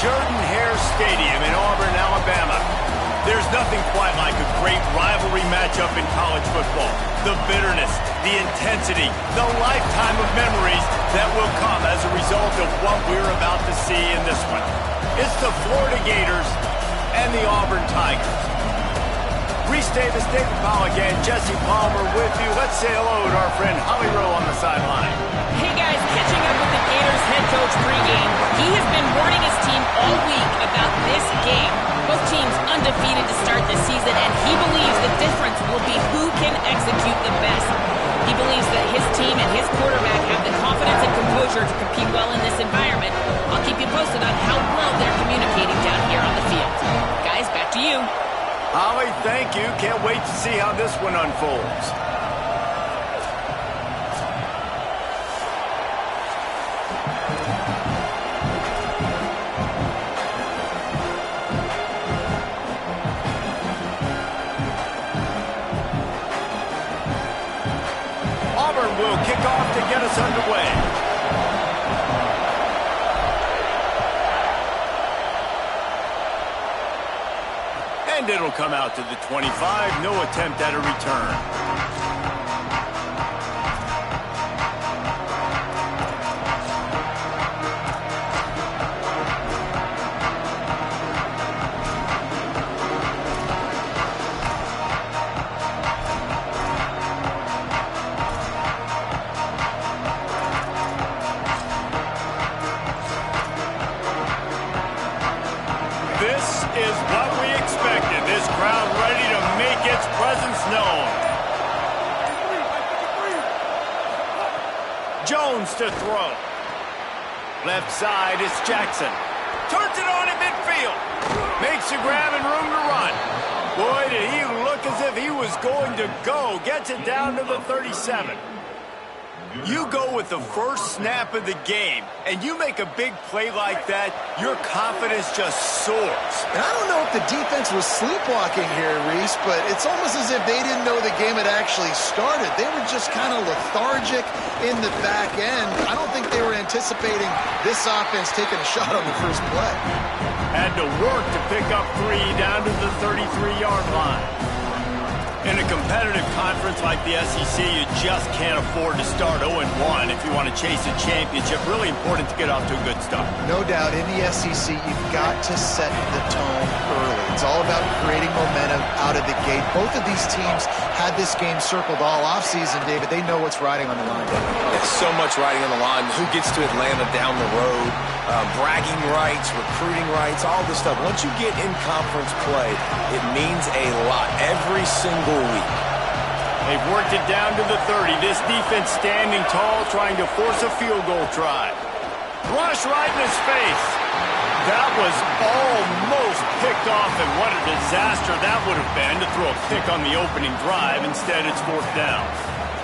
Jordan-Hare Stadium in Auburn, Alabama. There's nothing quite like a great rivalry matchup in college football. The bitterness, the intensity, the lifetime of memories that will come as a result of what we're about to see in this one. It's the Florida Gators and the Auburn Tigers. Reese Davis, David Pollack, and Jesse Palmer with you. Let's say hello to our friend Holly Rowe on the sideline. Hey guys, catching up with the Gators head coach pregame. He has been warning his team all week about this game. Both teams undefeated to start this season, and he believes the difference will be who can execute the best. He believes that his team and his quarterback have the confidence and composure to compete well in this environment. I'll keep you posted on how well they're communicating down here on the field. Guys, back to you. Holly, thank you. Can't wait to see how this one unfolds. Auburn will kick off to get us underway. And it'll come out to the 25. No attempt at a return. This is what we expected. This crowd ready to make its presence known. Jones to throw. Left side is Jackson. Turns it on in midfield. Makes a grab and room to run. Boy, did he look as if he was going to go. Gets it down to the 37. You go with the first snap of the game, and you make a big play like that, your confidence just soars. And I don't know if the defense was sleepwalking here, Reese, but it's almost as if they didn't know the game had actually started. They were just kind of lethargic in the back end. I don't think they were anticipating this offense taking a shot on the first play. Had to work to pick up 3 down to the 33-yard line. In a competitive conference like the SEC, you just can't afford to start 0-1 if you want to chase a championship. Really important to get off to a good start. No doubt, in the SEC, you've got to set the tone early. It's all about creating momentum out of the gate. Both of these teams had this game circled all offseason, David. They know what's riding on the line. There's so much riding on the line. Who gets to Atlanta down the road? Bragging rights, recruiting rights, all this stuff. Once you get in conference play, it means a lot every single week. They've worked it down to the 30. This defense standing tall, trying to force a field goal try. Rush right in his face. That was almost picked off, and what a disaster that would have been to throw a pick on the opening drive. Instead, it's 4th down.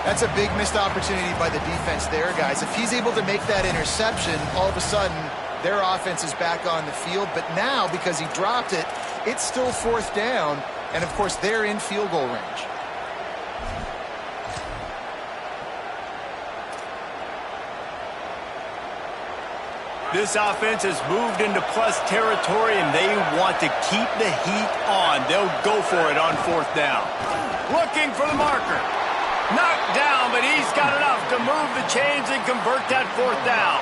That's a big missed opportunity by the defense there, guys. If he's able to make that interception, all of a sudden, their offense is back on the field. But now, because he dropped it, it's still 4th down. And, of course, they're in field goal range. This offense has moved into plus territory, and they want to keep the heat on. They'll go for it on 4th down. Looking for the marker. Knocked down, but he's got enough to move the chains and convert that 4th down.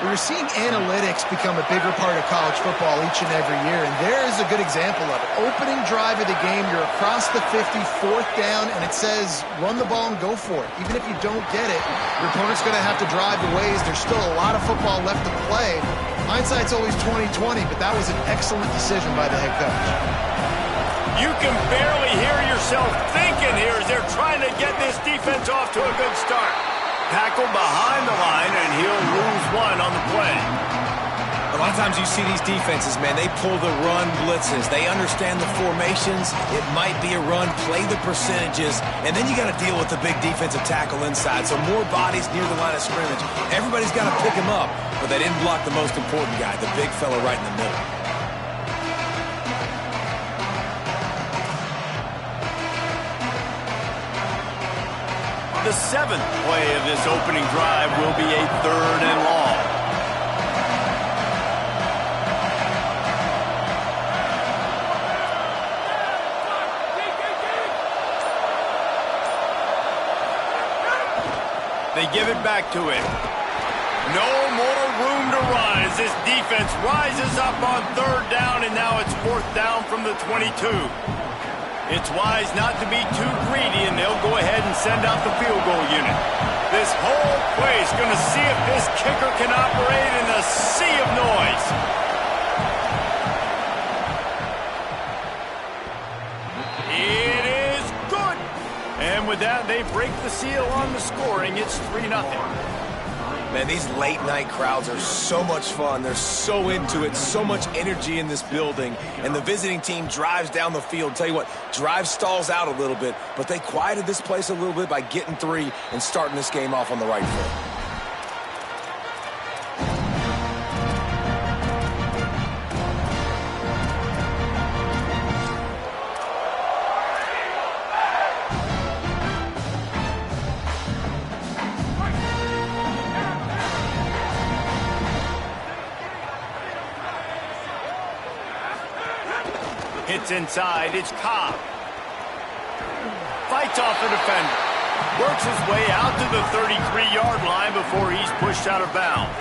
We're seeing analytics become a bigger part of college football each and every year, and there is a good example of it. Opening drive of the game, you're across the 50, 4th down, and it says run the ball and go for it. Even if you don't get it, your opponent's going to have to drive the ways. There's still a lot of football left to play. Hindsight's always 20/20, but that was an excellent decision by the head coach. You can barely hear yourself thinking here as they're trying to get this defense off to a good start. Tackle behind the line, and he'll lose 1 on the play. A lot of times you see these defenses, man, they pull the run blitzes. They understand the formations. It might be a run, play the percentages, and then you got to deal with the big defensive tackle inside. So more bodies near the line of scrimmage. Everybody's got to pick him up, but they didn't block the most important guy, the big fella right in the middle. The 7th play of this opening drive will be a 3rd and long. they give it back to him. No more room to run as this defense rises up on third down, and now it's fourth down from the 22. It's wise not to be too greedy, and they'll go ahead and send out the field goal unit. This whole place going to see if this kicker can operate in the sea of noise. It is good. And with that, they break the seal on the scoring. It's 3-0. Man, these late-night crowds are so much fun. They're so into it, so much energy in this building. And the visiting team drives down the field. Tell you what, drive stalls out a little bit, but they quieted this place a little bit by getting 3 and starting this game off on the right foot. Hits inside, it's Cobb. Fights off the defender. Works his way out to the 33-yard line before he's pushed out of bounds.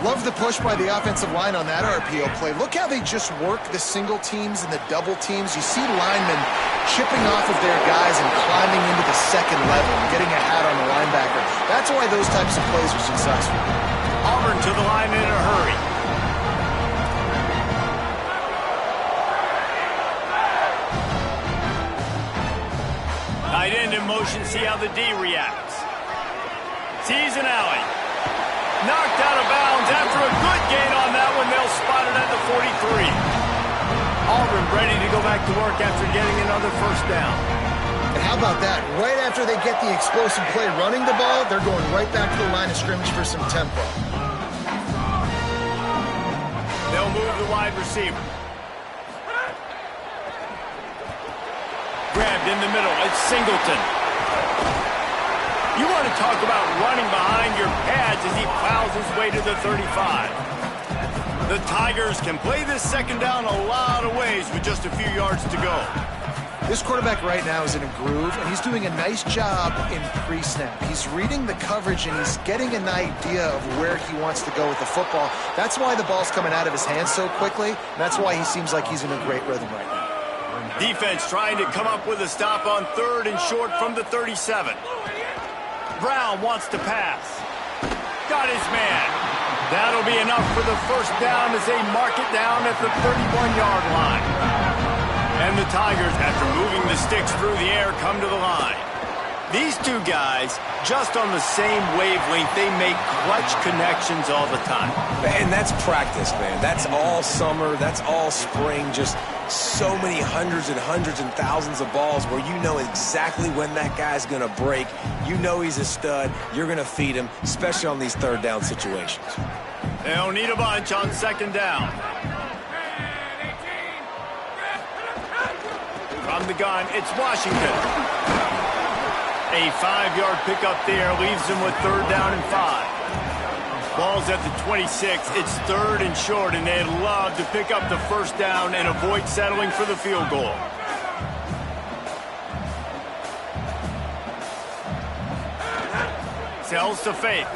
Love the push by the offensive line on that RPO play. Look how they just work the single teams and the double teams. You see linemen chipping off of their guys and climbing into the second level and getting a hat on the linebacker. That's why those types of plays are successful. Auburn to the line in a hurry. Tight end in motion, see how the D reacts. Sees an alley. Knocked out of bounds after a good gain on that one. They'll spot it at the 43. Auburn ready to go back to work after getting another first down. And how about that? Right after they get the explosive play running the ball, they're going right back to the line of scrimmage for some tempo. They'll move the wide receiver. Grabbed in the middle, it's Singleton. You want to talk about running behind your pads as he plows his way to the 35. The Tigers can play this second down a lot of ways with just a few yards to go. This quarterback right now is in a groove, and he's doing a nice job in pre-snap. He's reading the coverage, and he's getting an idea of where he wants to go with the football. That's why the ball's coming out of his hands so quickly, and that's why he seems like he's in a great rhythm right now. Defense trying to come up with a stop on third and short from the 37. Brown wants to pass. Got his man. That'll be enough for the first down as they mark it down at the 31-yard line. And the Tigers, after moving the sticks through the air, come to the line. These two guys, just on the same wavelength, they make clutch connections all the time. And that's practice, man. That's all summer. That's all spring. Just so many hundreds and thousands of balls where you know exactly when that guy's going to break. You know he's a stud. You're going to feed him, especially on these third down situations. They'll need a bunch on second down. From the gun, it's Washington. A 5-yard pickup there leaves them with third down and 5. Ball's at the 26. It's third and short, and they'd love to pick up the first down and avoid settling for the field goal. Sells to fake.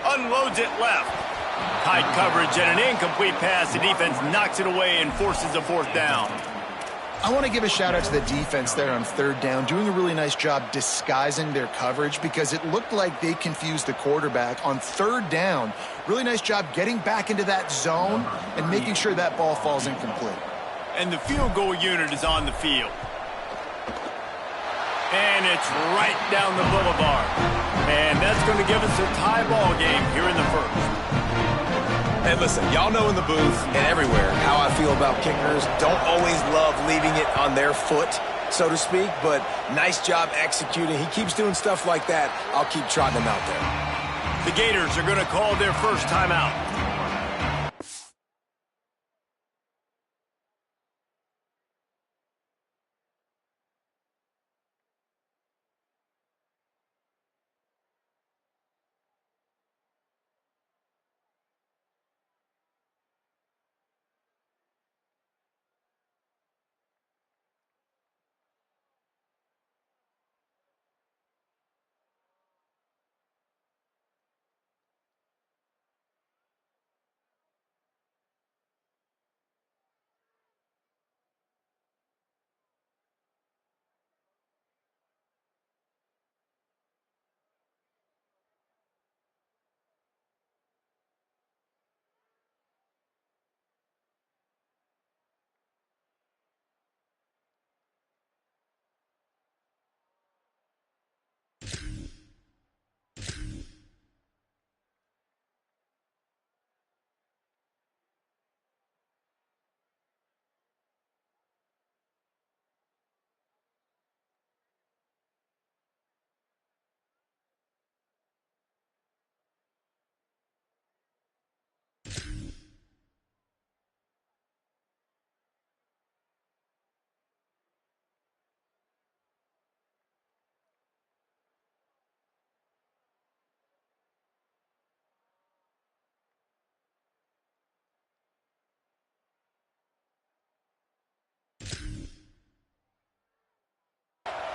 Unloads it left. Tight coverage and an incomplete pass. The defense knocks it away and forces a fourth down. I want to give a shout out to the defense there on third down, doing a really nice job disguising their coverage because it looked like they confused the quarterback on third down. Really nice job getting back into that zone and making sure that ball falls incomplete. And the field goal unit is on the field. And it's right down the boulevard. And that's going to give us a tie ball game here in the first. And listen, y'all know in the booth and everywhere how I feel about kickers. Don't always love leaving it on their foot, so to speak, but nice job executing. He keeps doing stuff like that. I'll keep trotting him out there. The Gators are going to call their first timeout.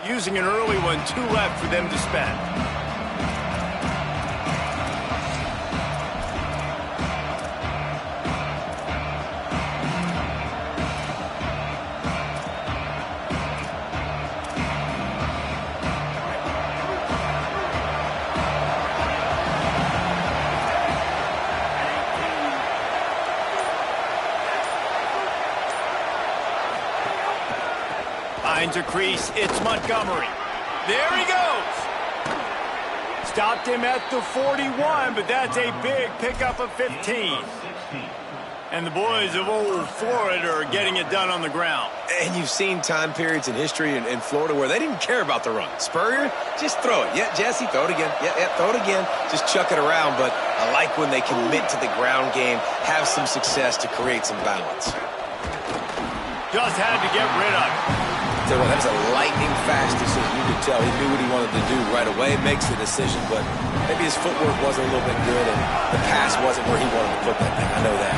using an early one, 2 left for them to spend. Finds a crease. It's Montgomery. There he goes. Stopped him at the 41, but that's a big pickup of 15. And the boys of old Florida are getting it done on the ground. And you've seen time periods in history in Florida where they didn't care about the run. Spurrier, just throw it. Yeah, Jesse, throw it again. Yeah, throw it again. Just chuck it around. But I like when they commit to the ground game, have some success to create some balance. Just had to get rid of it. That was a lightning-fast decision. You could tell he knew what he wanted to do right away. Makes the decision, but maybe his footwork wasn't a little bit good, and the pass wasn't where he wanted to put that thing. I know that.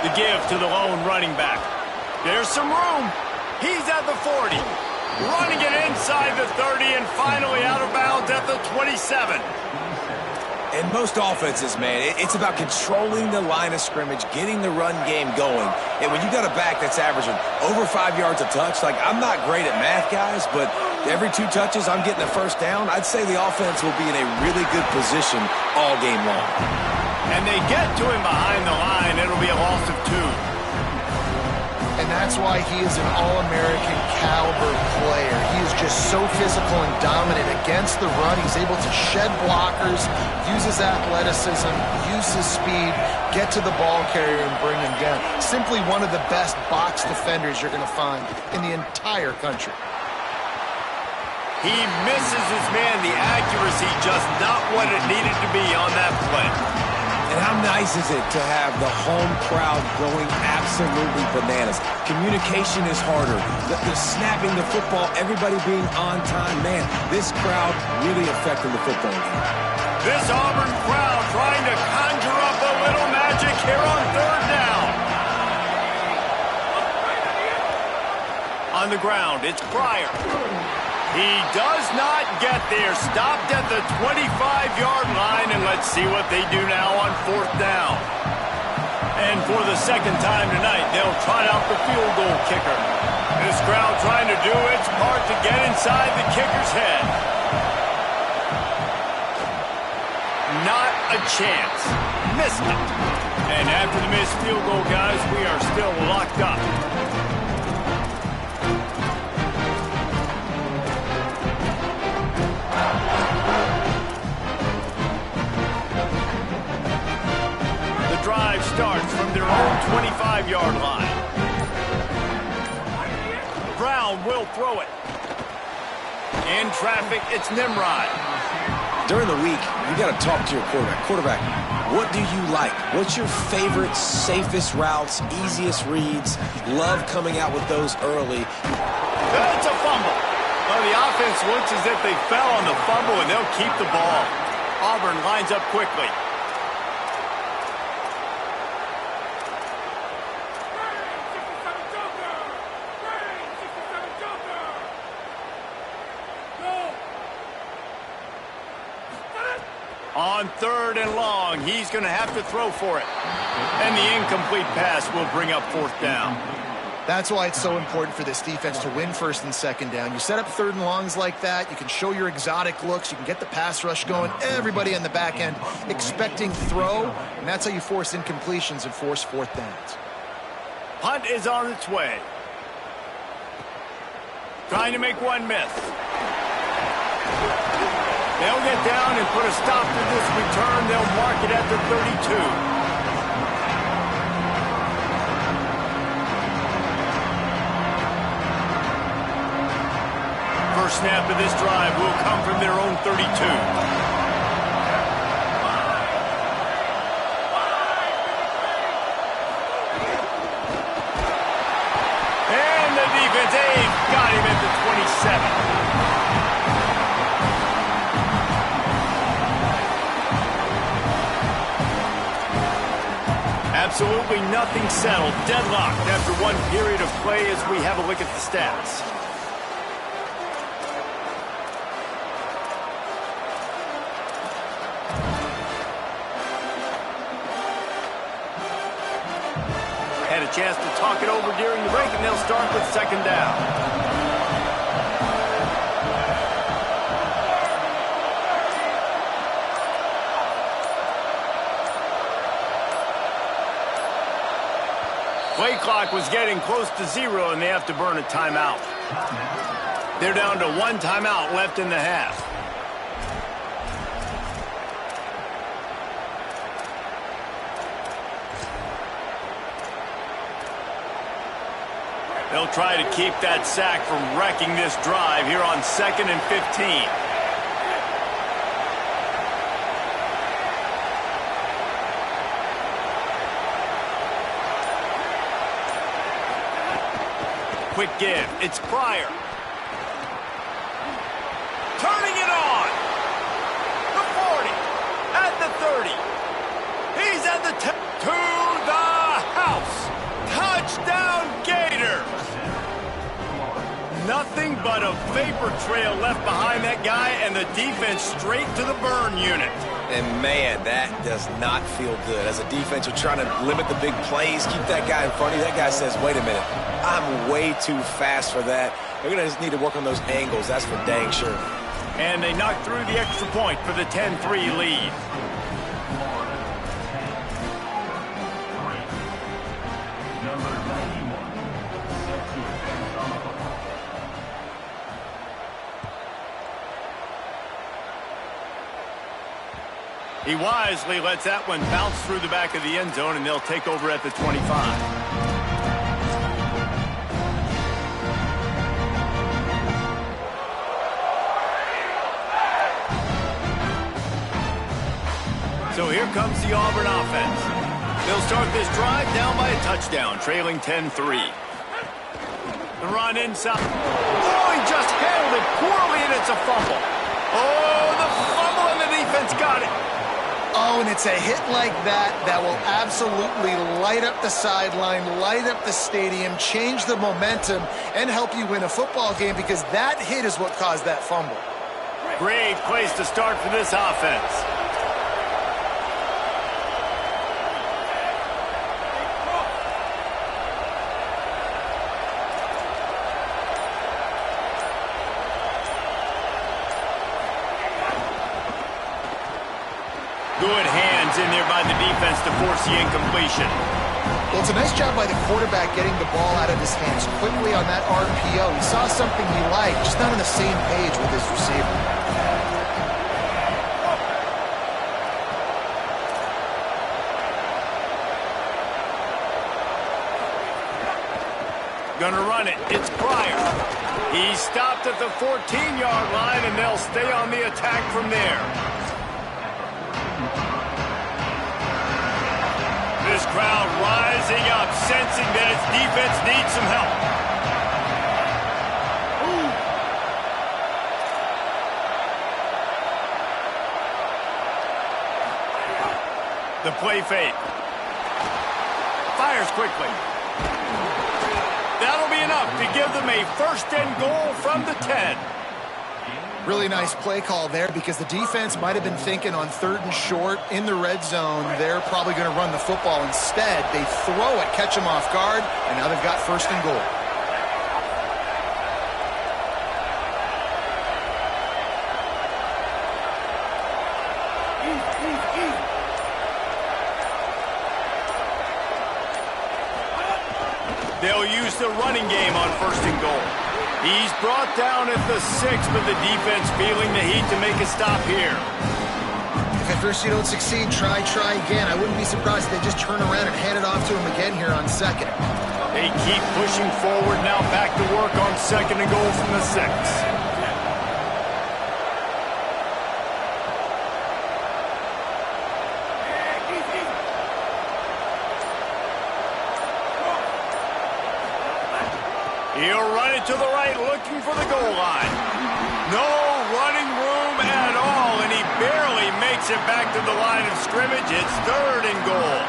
The give to the lone running back. There's some room. He's at the 40. Running it inside the 30, and finally out of bounds at the 27. In most offenses, man, it's about controlling the line of scrimmage, getting the run game going. And when you got a back that's averaging over 5 yards a touch, like, I'm not great at math, guys, but every 2 touches I'm getting the first down, I'd say the offense will be in a really good position all game long. And they get to him behind the line. It'll be a loss of 2. And that's why he is an All-American caliber player. He is just so physical and dominant against the run. He's able to shed blockers, use his athleticism, use his speed, get to the ball carrier and bring him down. Simply one of the best box defenders you're going to find in the entire country. He misses his man. The accuracy just not what it needed to be on that play. And how nice is it to have the home crowd going absolutely bananas? Communication is harder. The snapping the football, everybody being on time. Man, this crowd really affecting the football game. This Auburn crowd trying to conjure up a little magic here on 3rd down. On the ground, it's Pryor. He does not get there. Stopped at the 25-yard line, and let's see what they do now on 4th down. And for the second time tonight, they'll try out the field goal kicker. This crowd trying to do its part to get inside the kicker's head. Not a chance. Missed it. And after the missed field goal, guys, we are still locked up. Drive starts from their own 25-yard line. Brown will throw it. In traffic, it's Nimrod. During the week, you got to talk to your quarterback. Quarterback, what do you like? What's your favorite, safest routes, easiest reads? Love coming out with those early. That's a fumble. Well, the offense looks as if they fell on the fumble, and they'll keep the ball. Auburn lines up quickly. On 3rd and long, he's going to have to throw for it. And the incomplete pass will bring up 4th down. That's why it's so important for this defense to win 1st and 2nd down. You set up 3rd and longs like that, you can show your exotic looks, you can get the pass rush going, everybody on the back end expecting throw, and that's how you force incompletions and force 4th downs. Punt is on its way. Trying to make one miss. They'll get down and put a stop to this return. They'll mark it at the 32. First snap of this drive will come from their own 32. And the defense got him at the 27. Absolutely nothing settled. Deadlocked after one period of play as we have a look at the stats. a chance to talk it over during the break, and they'll start with second down. Play clock was getting close to 0, and they have to burn a timeout. They're down to 1 timeout left in the half. They'll try to keep that sack from wrecking this drive here on 2nd and 15. Quick give. It's Pryor. Turning it on. The 40. At the 30. He's at the 10. To the house. Touchdown Gators. Nothing but a vapor trail left behind that guy, and the defense straight to the burn unit. And, man, that does not feel good. As a defense, you're trying to limit the big plays, keep that guy in front of you. That guy says, wait a minute, I'm way too fast for that. They're going to just need to work on those angles. That's for dang sure. And they knocked through the extra point for the 10-3 lead. He wisely lets that one bounce through the back of the end zone, and they'll take over at the 25. So here comes the Auburn offense. They'll start this drive down by a touchdown, trailing 10-3. The run inside. Oh, he just handled it poorly, and it's a fumble. Oh, the fumble, and the defense got it. Oh, and it's a hit like that that will absolutely light up the sideline, light up the stadium, change the momentum, and help you win a football game, because that hit is what caused that fumble. Great place to start for this offense. Good hands in there by the defense to force the incompletion. Well, it's a nice job by the quarterback getting the ball out of his hands quickly on that RPO. He saw something he liked, just not on the same page with his receiver. Gonna run it. It's Pryor. He stopped at the 14-yard line, and they'll stay on the attack from there. This crowd rising up, sensing that its defense needs some help. The play fake. Fires quickly. That'll be enough to give them a 1st and goal from the 10. Really nice play call there, because the defense might have been thinking on 3rd and short in the red zone, they're probably going to run the football. Instead, they throw it, catch them off guard, and now they've got 1st and goal. They'll use the running game on 1st and goal. He's brought down at the 6, but the defense feeling the heat to make a stop here. If at first you don't succeed, try again. I wouldn't be surprised if they just turn around and hand it off to him again here on 2nd. They keep pushing forward, now back to work on 2nd and goal from the 6. He'll run it to the right, looking for the goal line. No running room at all, and he barely makes it back to the line of scrimmage. It's 3rd and goal.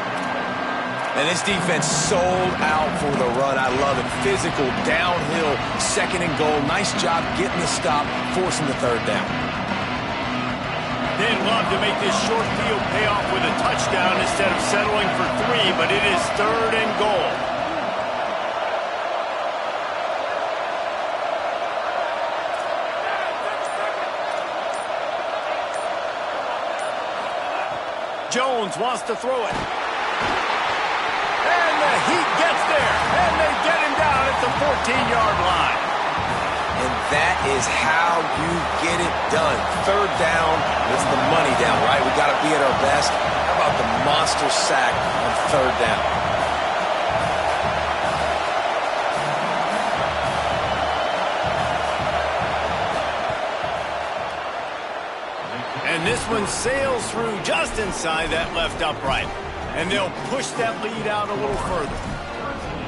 And this defense sold out for the run. I love it. Physical, downhill, 2nd and goal. Nice job getting the stop, forcing the 3rd down. They'd love to make this short field pay off with a touchdown instead of settling for 3, but it is 3rd and goal. Jones wants to throw it. And the Heat gets there. And they get him down at the 14-yard line. And that is how you get it done. Third down is the money down, right? We got to be at our best. How about the monster sack on third down? And this one sails through just inside that left upright. And they'll push that lead out a little further.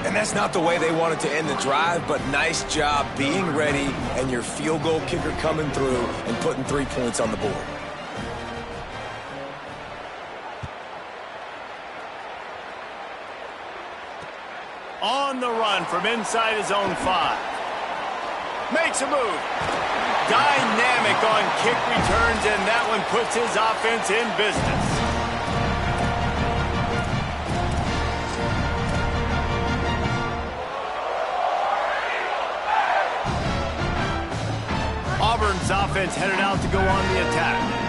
And that's not the way they wanted to end the drive, but nice job being ready and your field goal kicker coming through and putting 3 points on the board. On the run from inside his own 5. Makes a move. Dynamic on kick returns, and that one puts his offense in business. Auburn's offense headed out to go on the attack.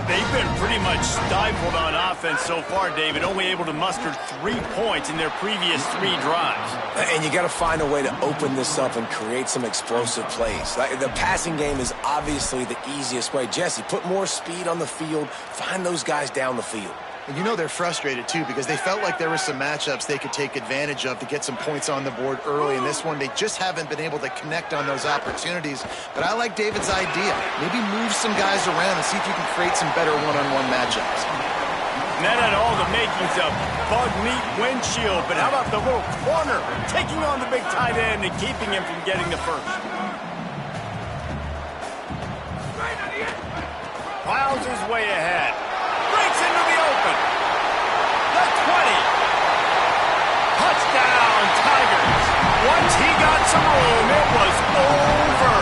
They've been pretty much stifled on offense so far, David, only able to muster 3 points in their previous 3 drives. And you got to find a way to open this up and create some explosive plays. Like, the passing game is obviously the easiest way. Jesse, put more speed on the field. Find those guys down the field. And you know they're frustrated, too, because they felt like there were some matchups they could take advantage of to get some points on the board early. In this one, they just haven't been able to connect on those opportunities. But I like David's idea. Maybe move some guys around and see if you can create some better one-on-one matchups. And that had all the makings of bug meat windshield. But how about the little corner taking on the big tight end and keeping him from getting the first? Plows his way ahead. Breaks into the open. The 20. Touchdown, Tigers. Once he got some room, it was over.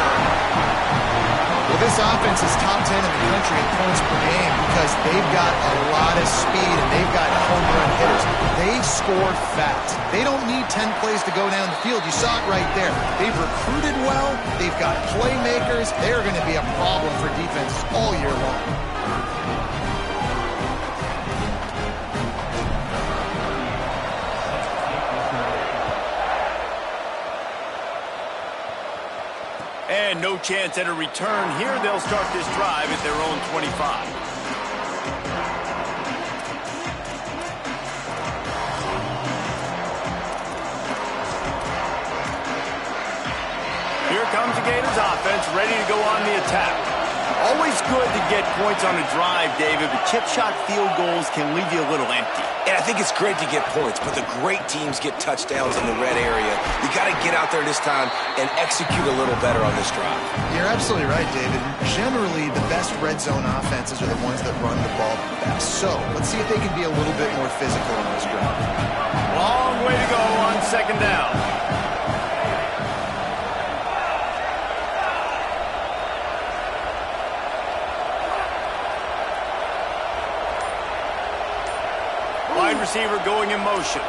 Well, this offense is top 10 in the country in points per game because they've got a lot of speed and they've got home run hitters. They score fast. They don't need 10 plays to go down the field. You saw it right there. They've recruited well. They've got playmakers. They're going to be a problem for defenses all year long. And no chance at a return here. They'll start this drive at their own 25. Here comes the Gators offense, ready to go on the attack. Always good to get points on a drive, David, but chip shot field goals can leave you a little empty. And I think it's great to get points, but the great teams get touchdowns in the red area. You got to get out there this time and execute a little better on this drive. You're absolutely right, David. Generally, the best red zone offenses are the ones that run the ball the best. So let's see if they can be a little bit more physical on this drive. Long way to go on second down. Wide receiver going in motion.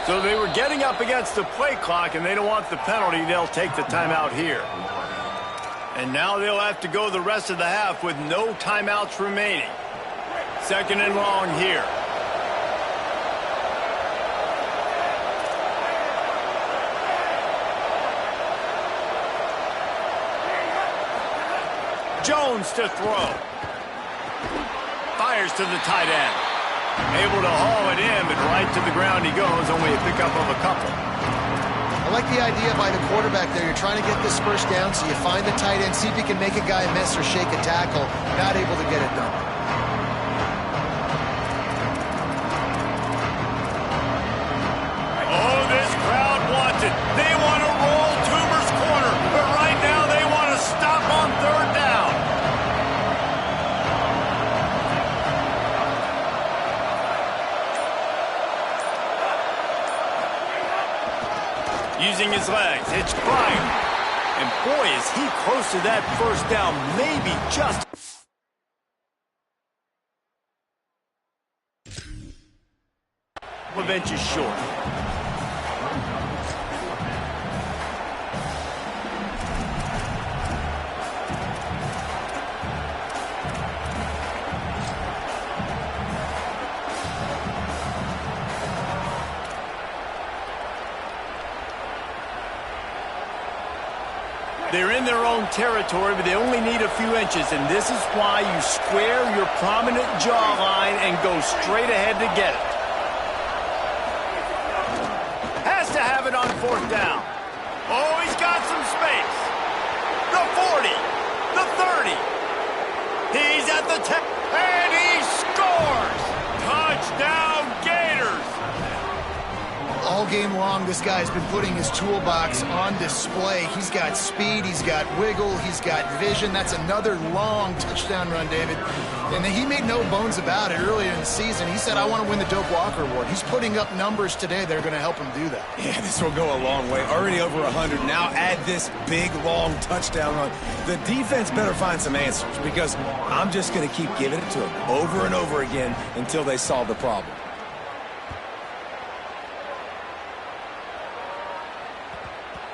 So they were getting up against the play clock, and they don't want the penalty. They'll take the timeout here. And now they'll have to go the rest of the half with no timeouts remaining. Second and long here. Jones to throw. Fires to the tight end. Able to haul it in, but right to the ground he goes, only a pickup of a couple. I like the idea by the quarterback there. You're trying to get this first down, so you find the tight end, see if you can make a guy miss or shake a tackle. Not able to get it done. Oh, this crowd wants it. They want to roll Toomer's corner, but right now they want to stop on third down. Using his legs, it's Bryant. And boy, is he close to that first down, maybe just. The bench is short. They're in their own territory, but they only need a few inches, and this is why you square your prominent jawline and go straight ahead to get it. Has to have it on 4th down. Oh, he's got some space. The 40, the 30. He's at the 10, and he scores! Touchdown, Gators! All game long, this guy's been putting his toolbox on display. He's got speed, he's got wiggle, he's got vision. That's another long touchdown run, David. And he made no bones about it earlier in the season. He said, I want to win the Doak Walker Award. He's putting up numbers today that are going to help him do that. Yeah, this will go a long way. Already over 100. Now add this big, long touchdown run. The defense better find some answers because I'm just going to keep giving it to them over and over again until they solve the problem.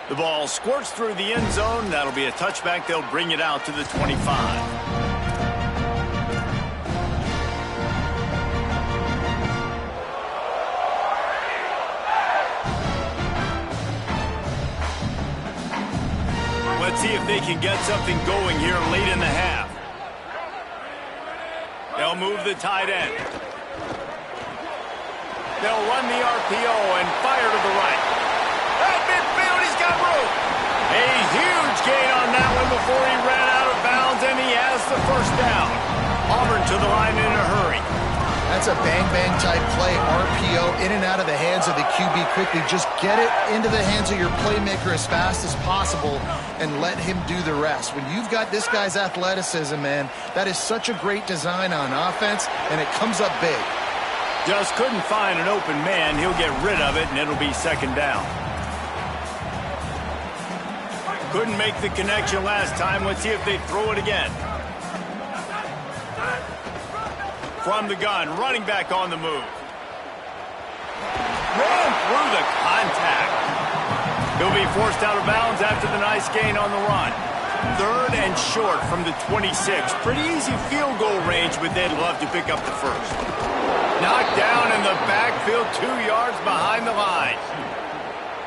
The ball squirts through the end zone. That'll be a touchback. They'll bring it out to the 25. Let's see if they can get something going here late in the half. They'll move the tight end. They'll run the RPO and fire to the right. At midfield, he's got room. A huge gain on that one before he ran out of bounds, and he has the 1st down. Auburn to the line in a hurry. That's a bang-bang type play, RPO, in and out of the hands of the QB quickly. Just get it into the hands of your playmaker as fast as possible and let him do the rest. When you've got this guy's athleticism, man, that is such a great design on offense, and it comes up big. Just couldn't find an open man. He'll get rid of it, and it'll be 2nd down. Couldn't make the connection last time. Let's see if they throw it again. From the gun, running back on the move. Run through the contact. He'll be forced out of bounds after the nice gain on the run. 3rd and short from the 26. Pretty easy field goal range, but they'd love to pick up the 1st. Knocked down in the backfield, 2 yards behind the line.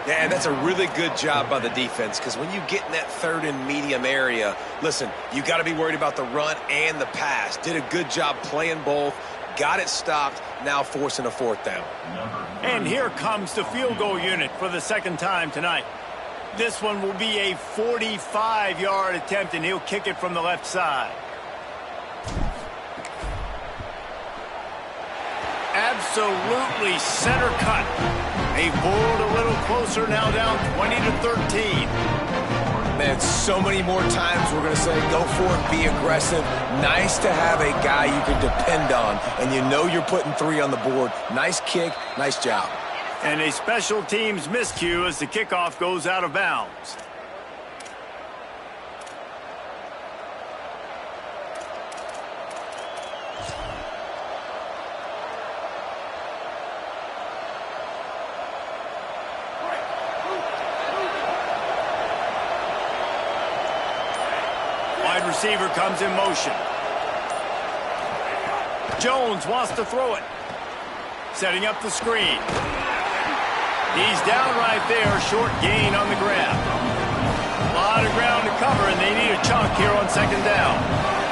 Yeah, that's a really good job by the defense because when you get in that 3rd and medium area, listen, you got to be worried about the run and the pass. Did a good job playing both, got it stopped, now forcing a 4th down. And here comes the field goal unit for the 2nd time tonight. This one will be a 45-yard attempt, and he'll kick it from the left side. Absolutely center cut. They pulled a little closer, now down 20-13. Man, so many more times we're going to say go for it, be aggressive. Nice to have a guy you can depend on, and you know you're putting 3 on the board. Nice kick, nice job. And a special teams miscue as the kickoff goes out of bounds. Wide receiver comes in motion. Jones wants to throw it. Setting up the screen. He's down right there, short gain on the grab. A lot of ground to cover, and they need a chunk here on 2nd down.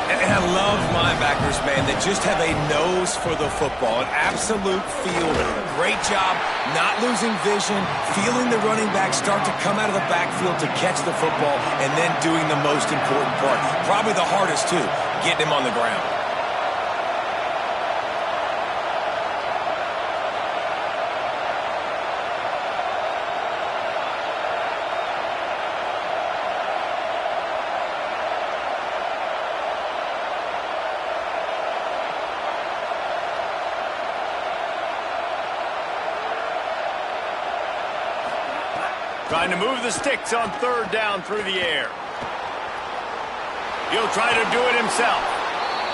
And I love linebackers, man, that just have a nose for the football, an absolute fielder. Great job not losing vision, feeling the running back start to come out of the backfield to catch the football, and then doing the most important part. Probably the hardest, too, getting him on the ground. Trying to move the sticks on 3rd down through the air. He'll try to do it himself.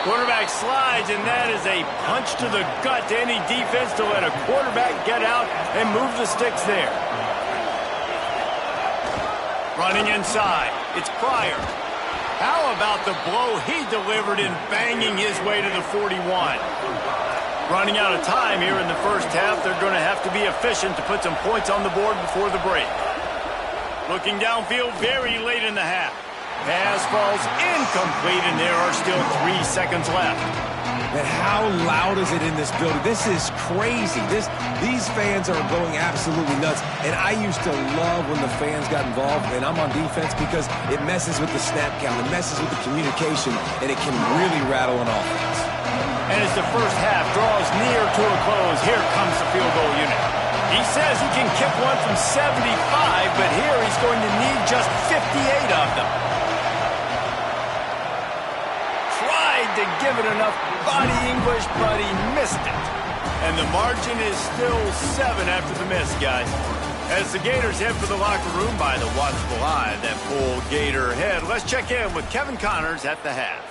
Quarterback slides, and that is a punch to the gut to any defense to let a quarterback get out and move the sticks there. Running inside. It's Pryor. How about the blow he delivered in banging his way to the 41? Running out of time here in the 1st half. They're going to have to be efficient to put some points on the board before the break. Looking downfield very late in the half. Pass falls incomplete, and there are still 3 seconds left. And how loud is it in this building? This is crazy. These fans are going absolutely nuts. And I used to love when the fans got involved, and I'm on defense because it messes with the snap count, it messes with the communication, and it can really rattle an offense. And as the first half draws near to a close, here comes the field goal unit. He says he can kick one from 75, but here he's going to need just 58 of them. To give it enough body English, but he missed it. And the margin is still 7 after the miss, guys. As the Gators head for the locker room by the watchful eye that full Gator head, let's check in with Kevin Connors at the half.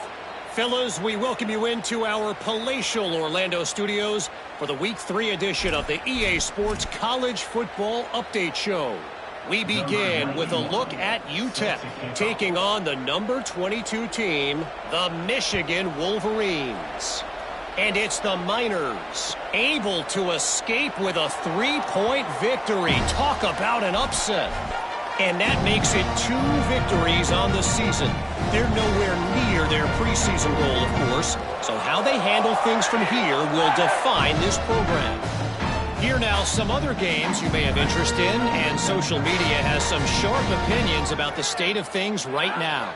Fellas, we welcome you into our palatial Orlando studios for the Week 3 edition of the EA Sports College Football Update Show. We begin with a look at UTEP taking on the number 22 team, the Michigan Wolverines. And it's the Miners able to escape with a 3-point victory. Talk about an upset. And that makes it 2 victories on the season. They're nowhere near their preseason goal, of course. So how they handle things from here will define this program. Here now, some other games you may have interest in, and social media has some sharp opinions about the state of things right now.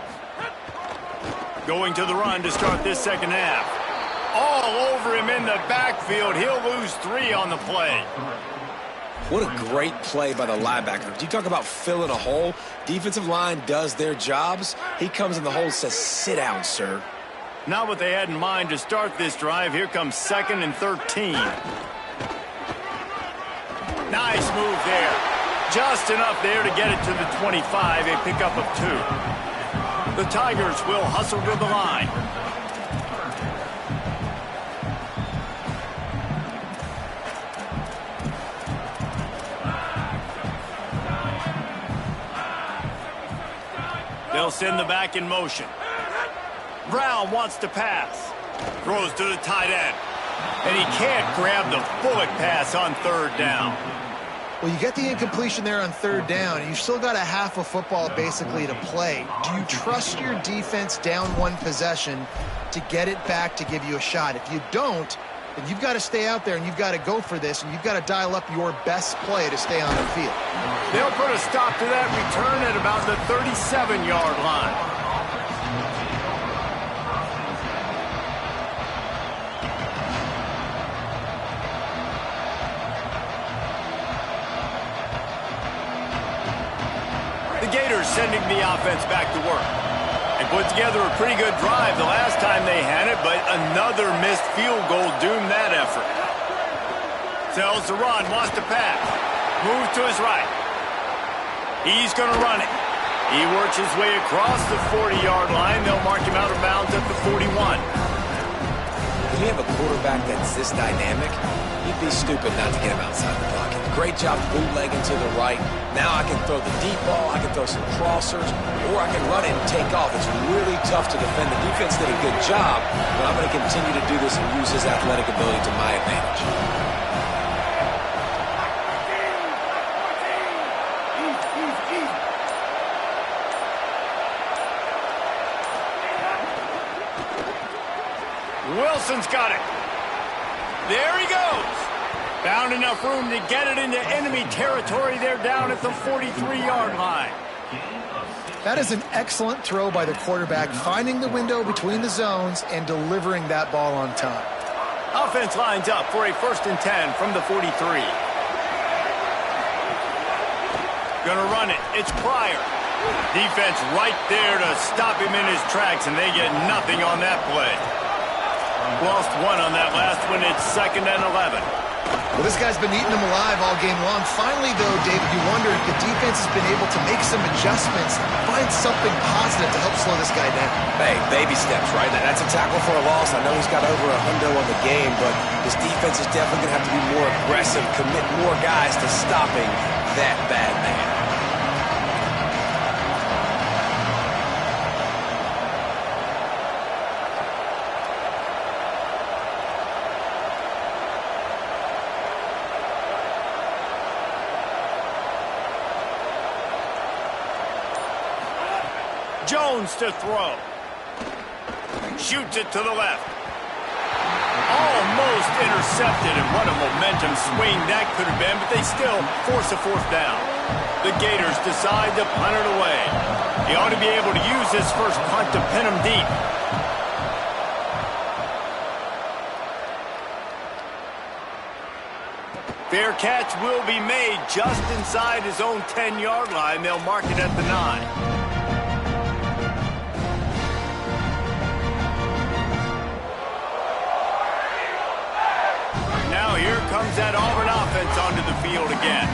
Going to the run to start this second half. All over him in the backfield. He'll lose 3 on the play. What a great play by the linebacker. You talk about filling a hole. Defensive line does their jobs. He comes in the hole and says, sit down, sir. Not what they had in mind to start this drive. Here comes 2nd and 13. Nice move there. Just enough there to get it to the 25, a pickup of 2. The Tigers will hustle to the line. They'll send the back in motion. Brown wants to pass. Throws to the tight end. And he can't grab the bullet pass on 3rd down. Well, you get the incompletion there on 3rd down. You've still got a half of football basically to play. Do you trust your defense down 1 possession to get it back to give you a shot? If you don't, then you've got to stay out there and you've got to go for this, and you've got to dial up your best play to stay on the field. They'll put a stop to that return at about the 37-yard line. The Gators sending the offense back to work. They put together a pretty good drive the last time they had it, but another missed field goal doomed that effort. Tells the run, wants to pass. Moves to his right. He's going to run it. He works his way across the 40-yard line. They'll mark him out of bounds at the 41. When you have a quarterback that's this dynamic, you'd be stupid not to get him outside the pocket. Great job bootlegging to the right. Now I can throw the deep ball, I can throw some crossers, or I can run it and take off. It's really tough to defend. The defense did a good job, but I'm going to continue to do this and use his athletic ability to my advantage. Wilson's got it. There he goes. Found enough room to get it into enemy territory. They're down at the 43-yard line. That is an excellent throw by the quarterback, finding the window between the zones and delivering that ball on time. Offense lines up for a 1st and 10 from the 43. Gonna run it. It's Pryor. Defense right there to stop him in his tracks, and they get nothing on that play. Lost 1 on that last one. It's 2nd and 11. Well, this guy's been eating them alive all game long. Finally, though, David, you wonder if the defense has been able to make some adjustments, find something positive to help slow this guy down. Hey, baby steps, right? That's a tackle for a loss. I know he's got over a hundo on the game, but his defense is definitely going to have to be more aggressive, commit more guys to stopping that bad man. Jones to throw. Shoots it to the left. Almost intercepted, and what a momentum swing that could have been, but they still force a fourth down. The Gators decide to punt it away. He ought to be able to use this first punt to pin him deep. Fair catch will be made just inside his own 10-yard line. They'll mark it at the 9. Here comes that Auburn offense onto the field again.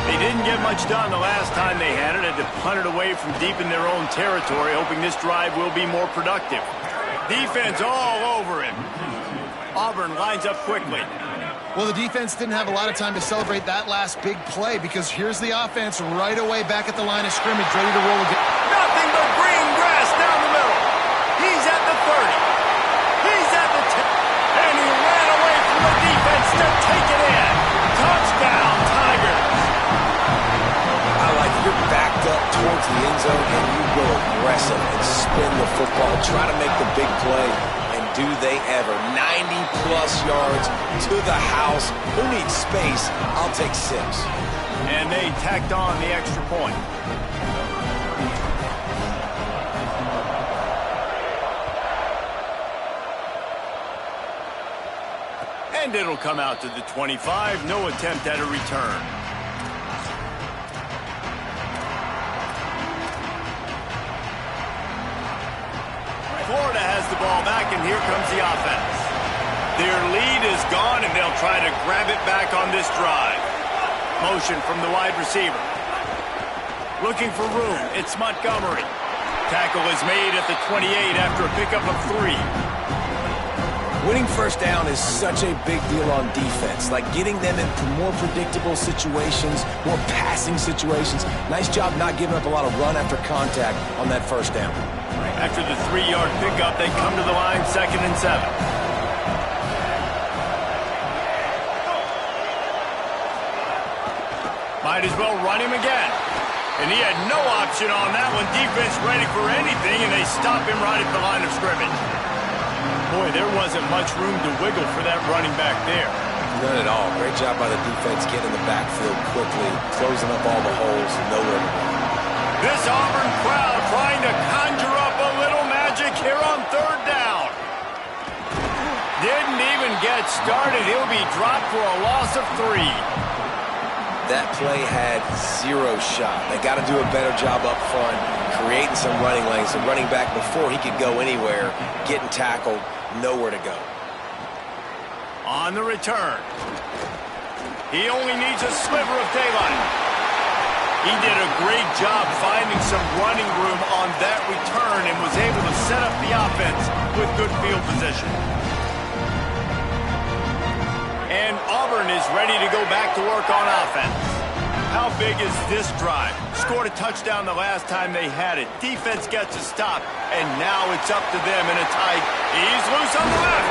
They didn't get much done the last time they had it. Had to punt it away from deep in their own territory, hoping this drive will be more productive. Defense all over him. Auburn lines up quickly. Well, the defense didn't have a lot of time to celebrate that last big play because here's the offense right away back at the line of scrimmage, ready to roll again. Nothing but green grass down the middle. He's at the 30. He's at the 10. And he ran away from the defense to take it in. Touchdown, Tigers. I like you're backed up towards the end zone and you go aggressive and spin the football. Try to make the big play. And do they ever. 90-plus yards to the house. Who needs space? I'll take 6. And they tacked on the extra point. And it'll come out to the 25. No attempt at a return. Florida has the ball back, and here comes the offense. Their lead is gone, and they'll try to grab it back on this drive. Motion from the wide receiver. Looking for room. It's Montgomery. Tackle is made at the 28 after a pickup of 3. Winning first down is such a big deal on defense, like getting them into more predictable situations, more passing situations. Nice job not giving up a lot of run after contact on that first down. After the 3-yard pickup, they come to the line, 2nd and 7. Might as well run him again. And he had no option on that one. Defense ready for anything, and they stop him right at the line of scrimmage. Boy, there wasn't much room to wiggle for that running back there. None at all. Great job by the defense getting in the backfield quickly, closing up all the holes, nowhere to go. This Auburn crowd trying to conjure up a little magic here on 3rd down. Didn't even get started. He'll be dropped for a loss of 3. That play had 0 shot. They got to do a better job up front, creating some running lanes. The running back, before he could go anywhere, getting tackled, nowhere to go. On the return. He only needs a sliver of daylight. He did a great job finding some running room on that return and was able to set up the offense with good field position. And Auburn is ready to go back to work on offense. How big is this drive? Scored a touchdown the last time they had it. Defense gets a stop, and now it's up to them in a tight. He's loose on the left.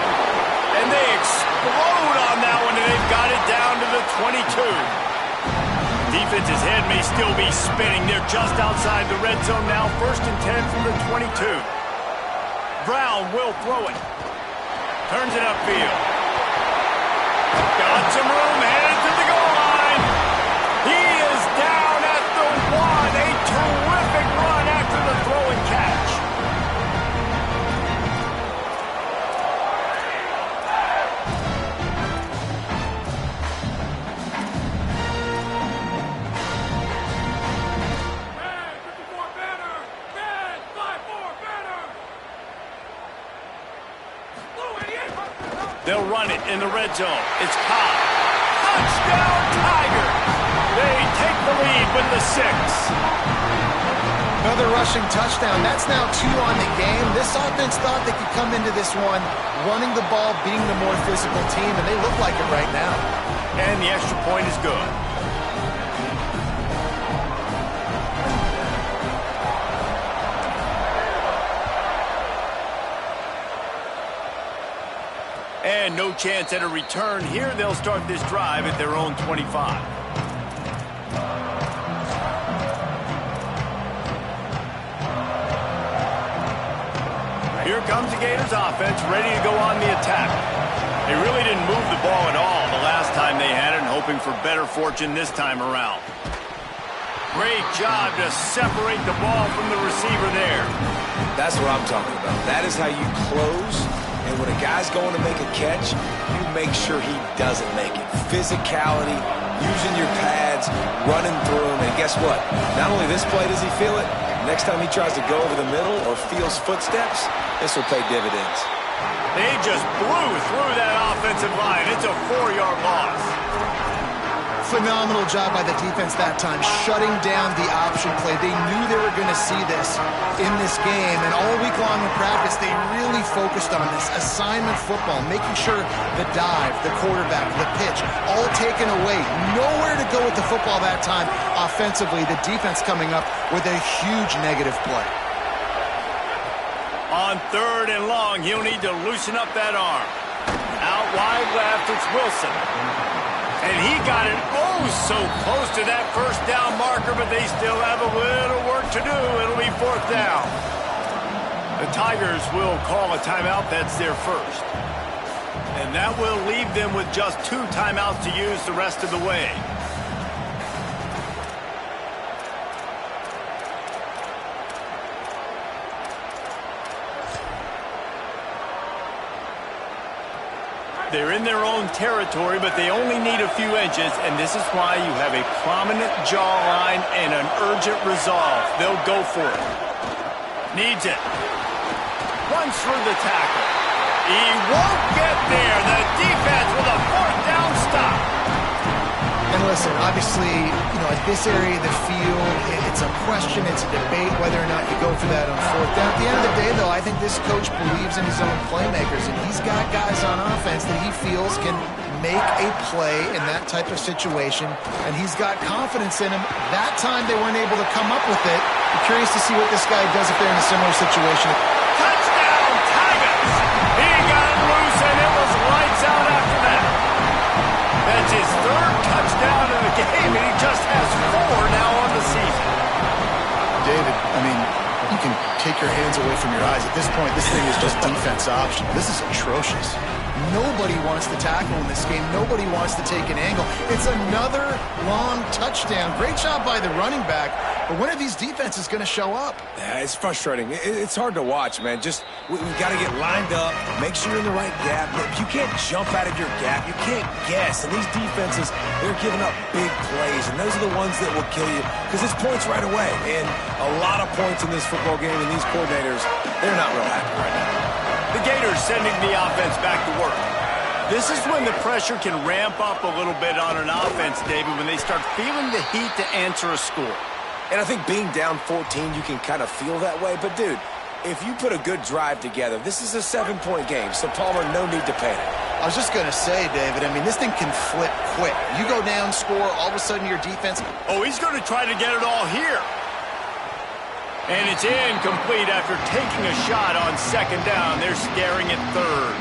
And they explode on that one, and they've got it down to the 22. Defense's head may still be spinning. They're just outside the red zone now. 1st and 10 from the 22. Brown will throw it. Turns it upfield. Got some room, headed to the goal line. He is down at the 1. A terrific run after the throw and catch. They'll run it in the red zone. It's caught. Touchdown, Tigers! They take the lead with the 6. Another rushing touchdown. That's now 2 on the game. This offense thought they could come into this one running the ball, being the more physical team, and they look like it right now. And the extra point is good. And no chance at a return here. They'll start this drive at their own 25. Here comes the Gators offense, ready to go on the attack. They really didn't move the ball at all the last time they had it, and hoping for better fortune this time around. Great job to separate the ball from the receiver there. That's what I'm talking about. That is how you close, and when a guy's going to make a catch, you make sure he doesn't make it. Physicality, using your pads, running through him, and guess what? Not only this play does he feel it, next time he tries to go over the middle or feels footsteps, this will pay dividends. They just blew through that offensive line. It's a 4-yard loss. Phenomenal job by the defense that time, shutting down the option play. They knew they were going to see this in this game, and all week long in practice, they really focused on this assignment football, making sure the dive, the quarterback, the pitch, all taken away. Nowhere to go with the football that time offensively. The defense coming up with a huge negative play. On 3rd and long, he'll need to loosen up that arm. Out wide left, it's Wilson. And he got it so close to that first down marker, but they still have a little work to do. It'll be 4th down. The Tigers will call a timeout. That's their first. And that will leave them with just 2 timeouts to use the rest of the way. They're in their own territory, but they only need a few inches, and this is why you have a prominent jawline and an urgent resolve. They'll go for it. Needs it. Runs through the tackle. He won't get there. The defense with a 4th down stop. And listen, obviously, at this area of the field, it's a question, it's a debate whether or not you go for that on 4th down. At the end of the day, though, I think this coach believes in his own playmakers, and he's got guys on offense that he feels can make a play in that type of situation, and he's got confidence in him. That time they weren't able to come up with it. I'm curious to see what this guy does if they're in a similar situation. Touchdown, Tigers! He got it loose, and it was lights out after that. That's his 3rd touchdown in the game, and he just has 4 now on the season. David, you can take your hands away from your eyes. At this point, this thing is just defense option. This is atrocious. Nobody wants to tackle in this game. Nobody wants to take an angle. It's another long touchdown. Great job by the running back. But when are these defenses going to show up? Yeah, it's frustrating. It's hard to watch, man. We've got to get lined up, make sure you're in the right gap. You can't jump out of your gap. You can't guess. And these defenses, they're giving up big plays, and those are the ones that will kill you because it's points right away. And a lot of points in this football game, and these coordinators, they're not real happy right now. The Gators sending the offense back to work. This is when the pressure can ramp up a little bit on an offense, David, when they start feeling the heat to answer a score. And I think being down 14, you can kind of feel that way. But, dude, if you put a good drive together, this is a 7-point game. So, Palmer, no need to panic. I was just going to say, David, this thing can flip quick. You go down, score, all of a sudden your defense. Oh, he's going to try to get it all here. And it's incomplete after taking a shot on 2nd down. They're staring at 3rd.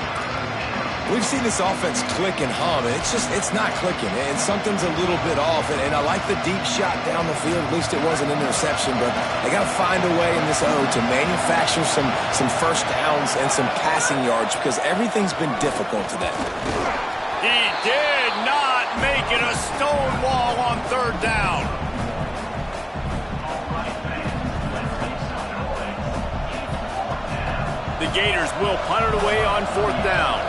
We've seen this offense click and hum, and it's not clicking, and something's a little bit off. And I like the deep shot down the field. At least it wasn't an interception, but they got to find a way in this to manufacture some first downs and some passing yards because everything's been difficult today. He did not make it a stone wall on 3rd down. The Gators will punt it away on 4th down.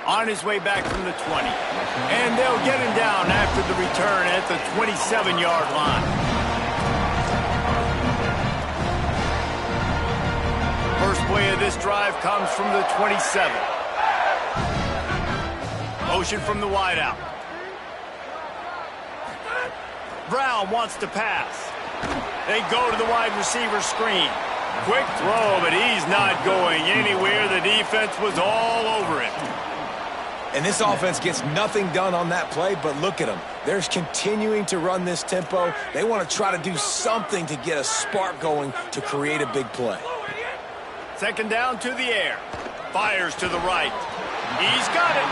On his way back from the 20. And they'll get him down after the return at the 27-yard line. First play of this drive comes from the 27. Motion from the wideout. Brown wants to pass. They go to the wide receiver screen. Quick throw, but he's not going anywhere. The defense was all over him. And this offense gets nothing done on that play, but look at them. They're continuing to run this tempo. They want to try to do something to get a spark going to create a big play. 2nd down to the air. Fires to the right. He's got it.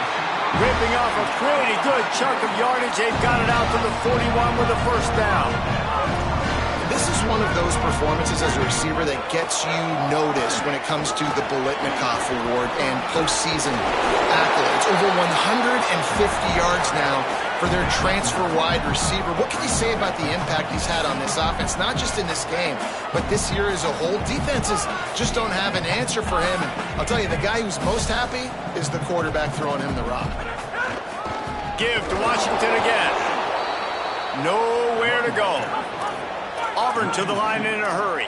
Ripping off a pretty good chunk of yardage. They've got it out to the 41 with a first down. This is one of those performances as a receiver that gets you noticed when it comes to the Bolitnikoff Award and postseason accolades. Over 150 yards now for their transfer wide receiver. What can you say about the impact he's had on this offense? Not just in this game, but this year as a whole. Defenses just don't have an answer for him. And I'll tell you, the guy who's most happy is the quarterback throwing him the rock. Give to Washington again. Nowhere to go. Auburn to the line in a hurry.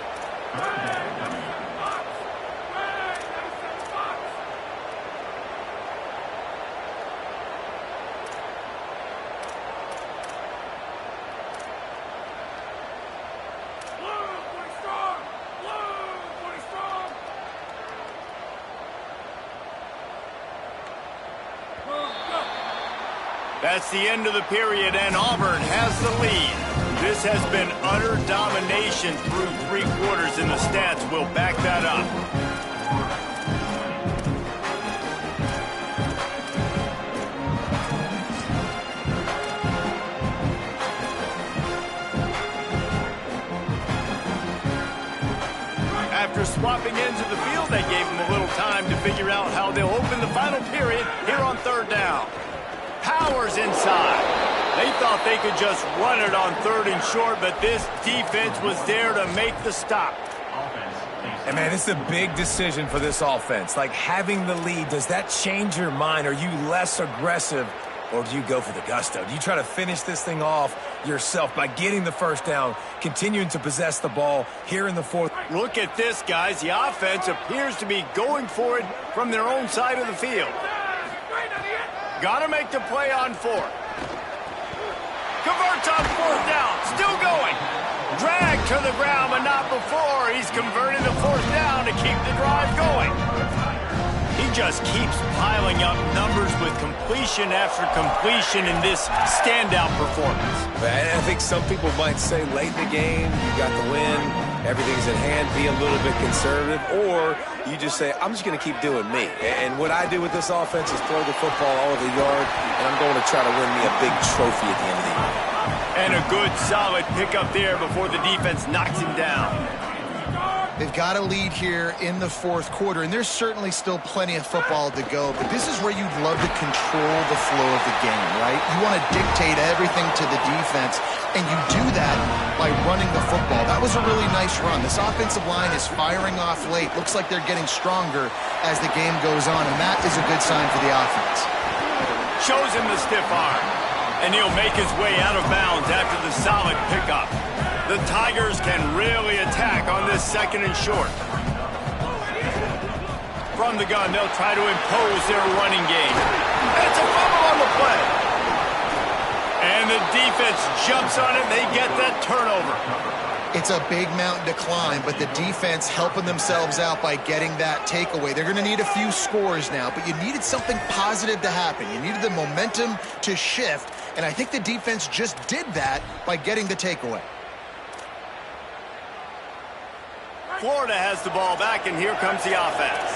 That's the end of the period, and Auburn has the lead. This has been utter domination through 3 quarters, and the stats will back that up. After swapping ends of the field, they gave them a little time to figure out how they'll open the final period here on 3rd down. Powers inside. They thought they could just run it on 3rd and short, but this defense was there to make the stop. And, man, this is a big decision for this offense. Like, having the lead, does that change your mind? Are you less aggressive, or do you go for the gusto? Do you try to finish this thing off yourself by getting the first down, continuing to possess the ball here in the 4th? Look at this, guys. The offense appears to be going for it from their own side of the field. Got to make the play on 4th. Converts on 4th down. Still going. Drag to the ground, but not before. He's converting the 4th down to keep the drive going. He just keeps piling up numbers with completion after completion in this standout performance. I think some people might say late in the game, you got the win, everything's at hand, be a little bit conservative, or you just say, I'm just going to keep doing me. And what I do with this offense is throw the football all over the yard, and I'm going to try to win me a big trophy at the end of the year. And a good, solid pickup there before the defense knocks him down. They've got a lead here in the 4th quarter, and there's certainly still plenty of football to go, but this is where you'd love to control the flow of the game, right? You want to dictate everything to the defense, and you do that by running the football. That was a really nice run. This offensive line is firing off late. Looks like they're getting stronger as the game goes on, and that is a good sign for the offense. Shows him the stiff arm, and he'll make his way out of bounds after the solid pickup. The Tigers can really attack on this 2nd and short. From the gun, they'll try to impose their running game. And it's a fumble on the play. And the defense jumps on it, and they get that turnover. It's a big mountain to climb, but the defense helping themselves out by getting that takeaway. They're going to need a few scores now, but you needed something positive to happen. You needed the momentum to shift, and I think the defense just did that by getting the takeaway. Florida has the ball back, and here comes the offense.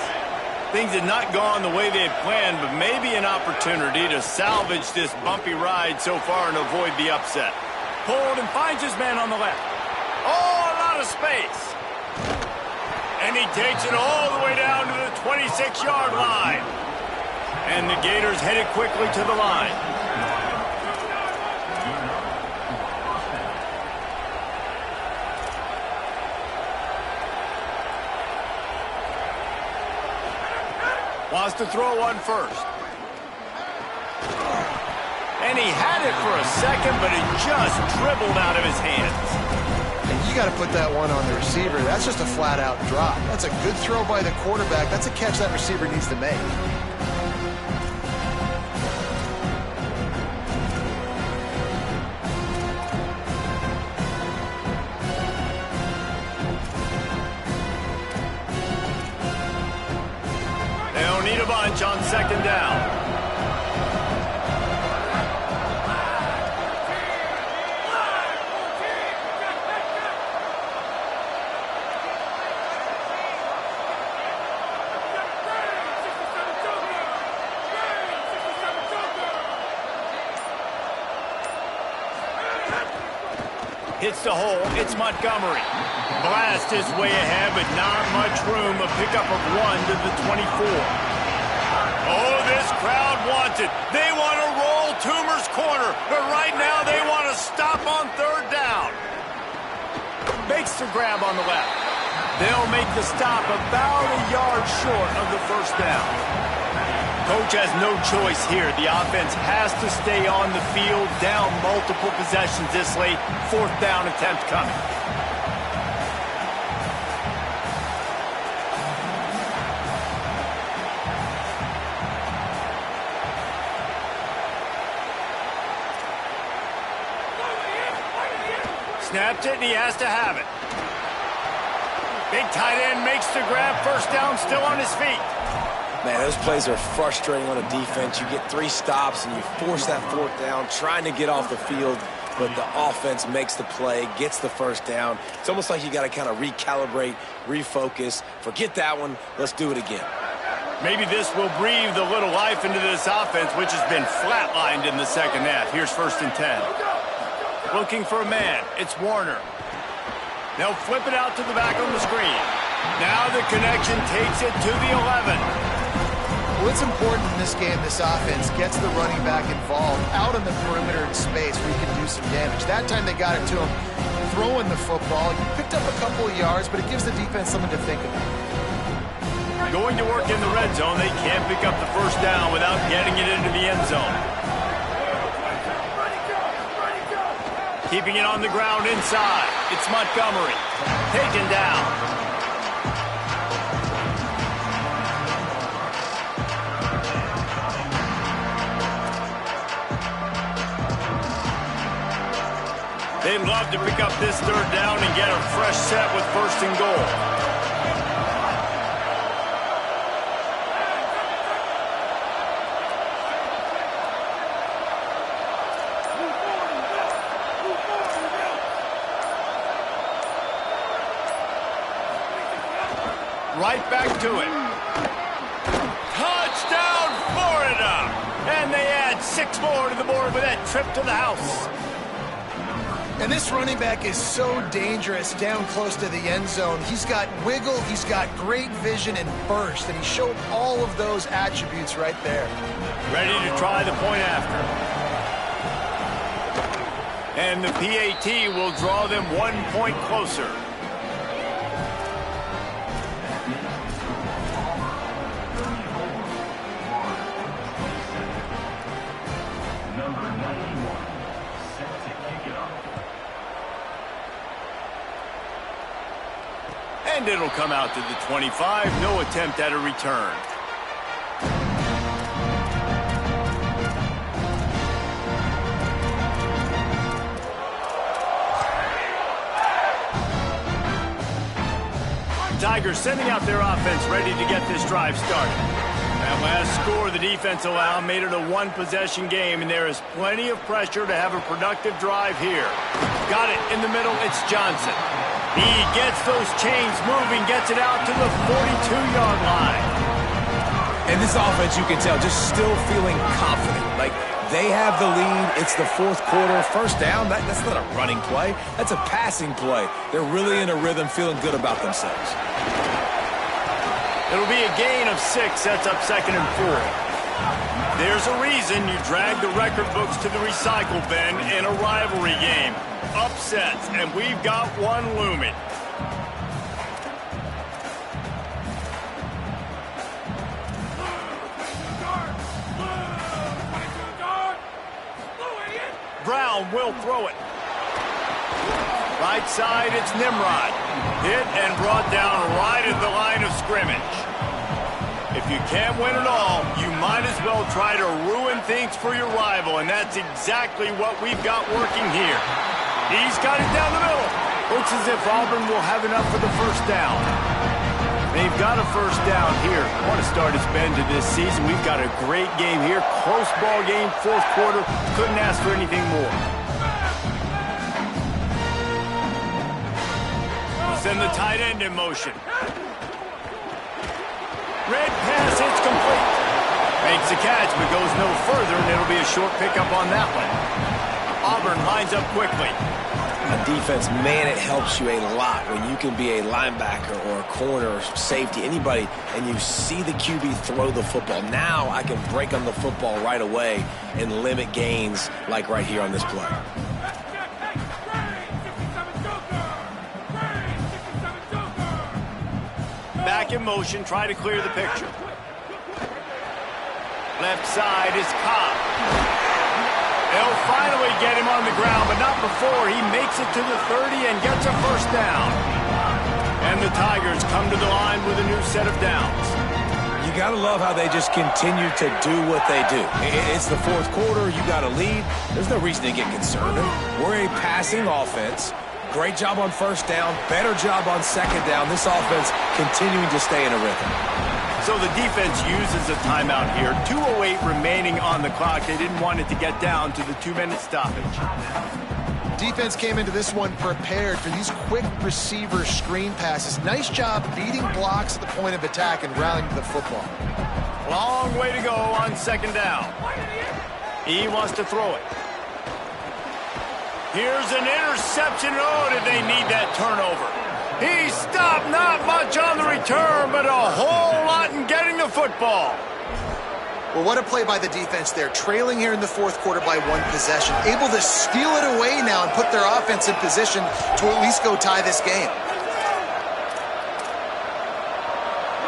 Things had not gone the way they had planned, but maybe an opportunity to salvage this bumpy ride so far and avoid the upset. Pulled and finds his man on the left. Oh, a lot of space. And he takes it all the way down to the 26-yard line. And the Gators headed quickly to the line. Wants to throw one first. And he had it for a second, but it just dribbled out of his hands. And you got to put that one on the receiver. That's just a flat-out drop. That's a good throw by the quarterback. That's a catch that receiver needs to make. Need a bunch on 2nd down. Hits the hole. It's Montgomery. Blast his way ahead, but not much room. A pickup of 1 to the 24. Oh, this crowd wants it. They want to roll Toomer's corner, but right now they want to stop on 3rd down. Makes the grab on the left. They'll make the stop about a yard short of the 1st down. Coach has no choice here. The offense has to stay on the field, down multiple possessions this late. 4th down attempt coming. Snapped it, and he has to have it. Big tight end makes the grab. 1st down, still on his feet. Man, those plays are frustrating on a defense. You get 3 stops, and you force that 4th down, trying to get off the field, but the offense makes the play, gets the 1st down. It's almost like you got to kind of recalibrate, refocus. Forget that one. Let's do it again. Maybe this will breathe a little life into this offense, which has been flatlined in the 2nd half. Here's 1st and 10. Looking for a man. It's Warner. They'll flip it out to the back on the screen. Now the connection takes it to the 11. Well, it's important in this game, this offense gets the running back involved out on the perimeter in space where you can do some damage. That time they got it to him throwing the football. You picked up a couple of yards, but it gives the defense something to think about. Going to work in the red zone. They can't pick up the 1st down without getting it into the end zone. Keeping it on the ground inside. It's Montgomery. Taken down. They'd love to pick up this 3rd down and get a fresh set with 1st and goal. Right back to it. Touchdown, Florida! And they add 6 more to the board with that trip to the house. And this running back is so dangerous down close to the end zone. He's got wiggle, he's got great vision and burst, and he showed all of those attributes right there. Ready to try the point after. And the PAT will draw them 1 point closer. And it'll come out to the 25. No attempt at a return. Tigers sending out their offense ready to get this drive started. That last score the defense allowed made it a 1-possession game, and there is plenty of pressure to have a productive drive here. Got it in the middle. It's Johnson. He gets those chains moving, gets it out to the 42-yard line. And this offense, you can tell, just still feeling confident. Like, they have the lead. It's the 4th quarter. 1st down, that's not a running play. That's a passing play. They're really in a rhythm, feeling good about themselves. It'll be a gain of 6. Sets up 2nd and 4. There's a reason you drag the record books to the recycle bin in a rivalry game. Upsets, and we've got one looming. Brown will throw it. Right side, it's Nimrod. Hit and brought down right at the line of scrimmage. If you can't win it all, you might as well try to ruin things for your rival, and that's exactly what we've got working here. He's got it down the middle. Looks as if Auburn will have enough for the 1st down. They've got a 1st down here. What a start it's been to this season. We've got a great game here. Close ball game, 4th quarter. Couldn't ask for anything more. Send the tight end in motion. Red pass, it's complete. Makes the catch, but goes no further, and it'll be a short pickup on that one. Auburn lines up quickly. on defense, man, it helps you a lot when you can be a linebacker or a corner or safety, anybody, and you see the QB throw the football. Now I can break on the football right away and limit gains like right here on this play. Back in motion, try to clear the picture. Left side is Cobb. They'll finally get him on the ground, but not before he makes it to the 30 and gets a first down. And the Tigers come to the line with a new set of downs. You got to love how they just continue to do what they do. It's the fourth quarter. You got a lead. There's no reason to get concerned. We're a passing offense. Great job on first down. Better job on second down. This offense continuing to stay in a rhythm. So the defense uses a timeout here. 2:08 remaining on the clock. They didn't want it to get down to the 2-minute stoppage. Defense came into this one prepared for these quick receiver screen passes. Nice job beating blocks at the point of attack and rallying to the football. Long way to go on second down. He wants to throw it. Here's an interception. Oh, did they need that turnover? He stopped, not much on the return, but a whole lot in getting the football. Well, what a play by the defense there. Trailing here in the fourth quarter by one possession. Able to steal it away now and put their offense in position to at least go tie this game.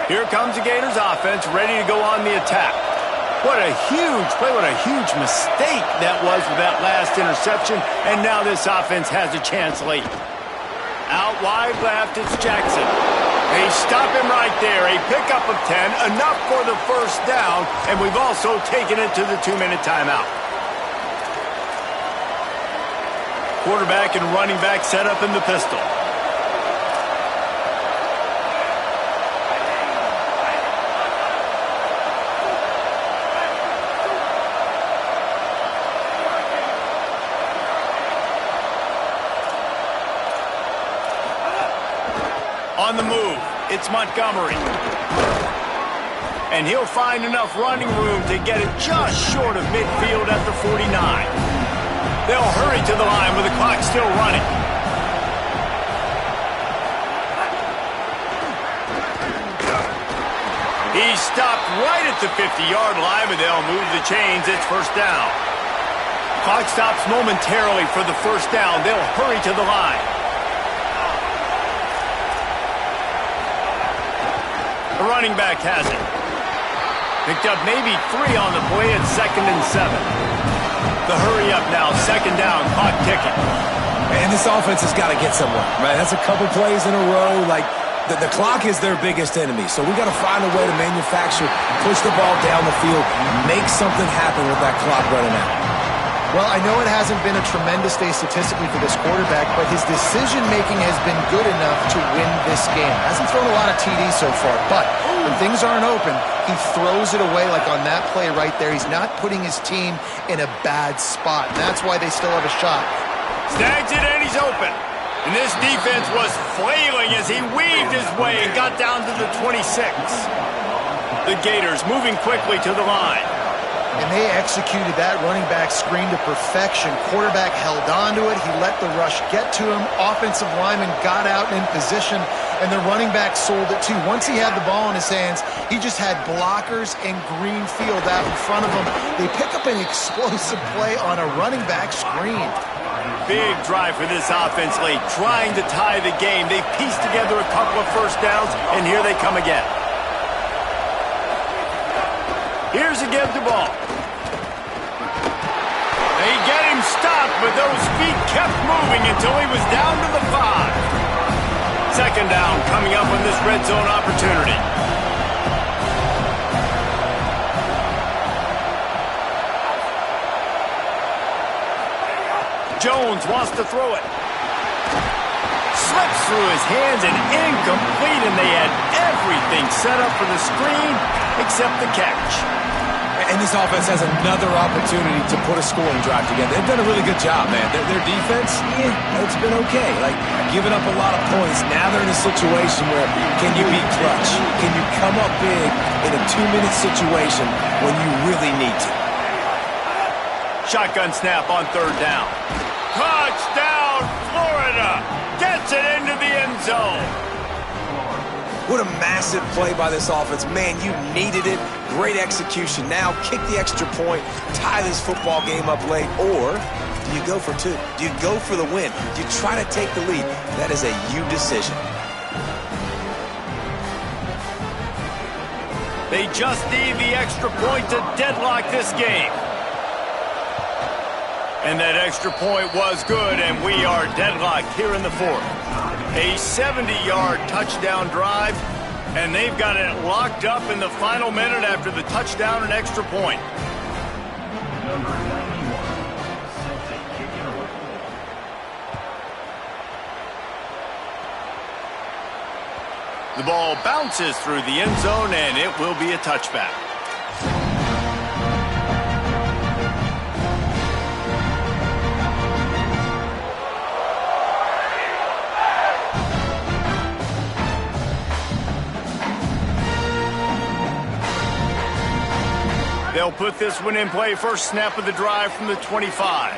Here comes the Gators offense, ready to go on the attack. What a huge play, what a huge mistake that was with that last interception, and now this offense has a chance late. Out wide left, it's Jackson. They stop him right there. A pickup of 10, enough for the first down, and we've also taken it to the 2-minute timeout. Quarterback and running back set up in the pistol. On the move, it's Montgomery. And he'll find enough running room to get it just short of midfield at the 49. They'll hurry to the line with the clock still running. He's stopped right at the 50-yard line, but they'll move the chains. It's first down. Clock stops momentarily for the first down. They'll hurry to the line. The running back has it. Picked up maybe 3 on the play at 2nd and 7. The hurry up now, second down, clock ticking. And this offense has got to get somewhere, right? That's a couple plays in a row. Like, the clock is their biggest enemy. So we got to find a way to manufacture, push the ball down the field, make something happen with that clock running out. Well, I know it hasn't been a tremendous day statistically for this quarterback, but his decision-making has been good enough to win this game. Hasn't thrown a lot of TDs so far, but when things aren't open, he throws it away like on that play right there. He's not putting his team in a bad spot, and that's why they still have a shot. Snags it, and he's open. And this defense was flailing as he weaved his way and got down to the 26. The Gators moving quickly to the line. And they executed that running back screen to perfection. Quarterback held on to it. He let the rush get to him. Offensive lineman got out and in position, and the running back sold it too. Once he had the ball in his hands, he just had blockers and green field out in front of him. They pick up an explosive play on a running back screen. Big drive for this offense late, trying to tie the game. They pieced together a couple of first downs, and here they come again. Here's a give the ball. They get him stopped, but those feet kept moving until he was down to the 5. Second down coming up on this red zone opportunity. Jones wants to throw it. Slips through his hands and incomplete, and they had everything set up for the screen except the catch. And this offense has another opportunity to put a scoring drive together. They've done a really good job, man. Their defense, it's been okay. Like, giving up a lot of points. Now they're in a situation where can you be clutch? Can you come up big in a 2-minute situation when you really need to? Shotgun snap on third down. Touchdown, Florida! gets it into the end zone. What a massive play by this offense. Man, you needed it. Great execution. Now kick the extra point, tie this football game up late, or do you go for two? Do you go for the win? Do you try to take the lead? That is a you decision. They just need the extra point to deadlock this game. And that extra point was good, and we are deadlocked here in the fourth. A 70-yard touchdown drive, and they've got it locked up in the final minute after the touchdown and extra point. The ball bounces through the end zone, and it will be a touchback. They'll put this one in play. First snap of the drive from the 25.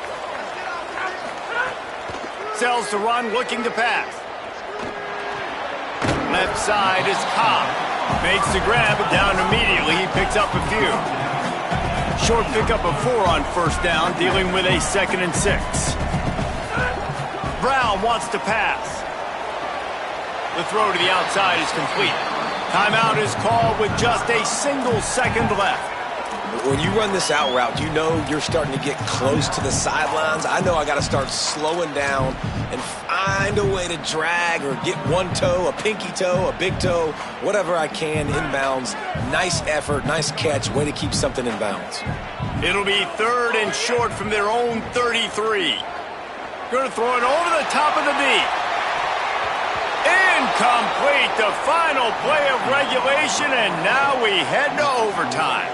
Sells to run, looking to pass. Left side is Cobb. Makes the grab, down immediately. He picks up a few. Short pickup of 4 on first down, dealing with a 2nd and 6. Brown wants to pass. The throw to the outside is complete. Timeout is called with just a single second left. When you run this out route, you know you're starting to get close to the sidelines. I know I got to start slowing down and find a way to drag or get one toe, a pinky toe, a big toe, whatever I can inbounds. Nice effort, nice catch, way to keep something in bounds. It'll be 3rd and short from their own 33. Going to throw it over the top of the knee. Incomplete, the final play of regulation, and now we head to overtime.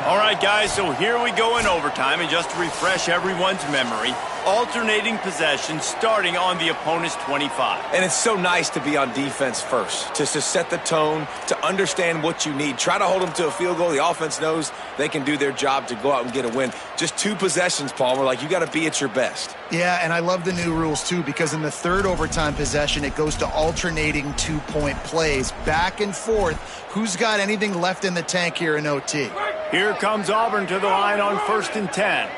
All right, guys, so here we go in overtime, and just to refresh everyone's memory, alternating possession starting on the opponent's 25. And it's so nice to be on defense first, to set the tone, to understand what you need. Try to hold them to a field goal. The offense knows they can do their job to go out and get a win. Just 2 possessions, Palmer. Like, you got to be at your best. Yeah, and I love the new rules, too, because in the 3rd overtime possession, it goes to alternating 2-point plays, back and forth. Who's got anything left in the tank here in OT? Here comes Auburn to the line on 1st and 10.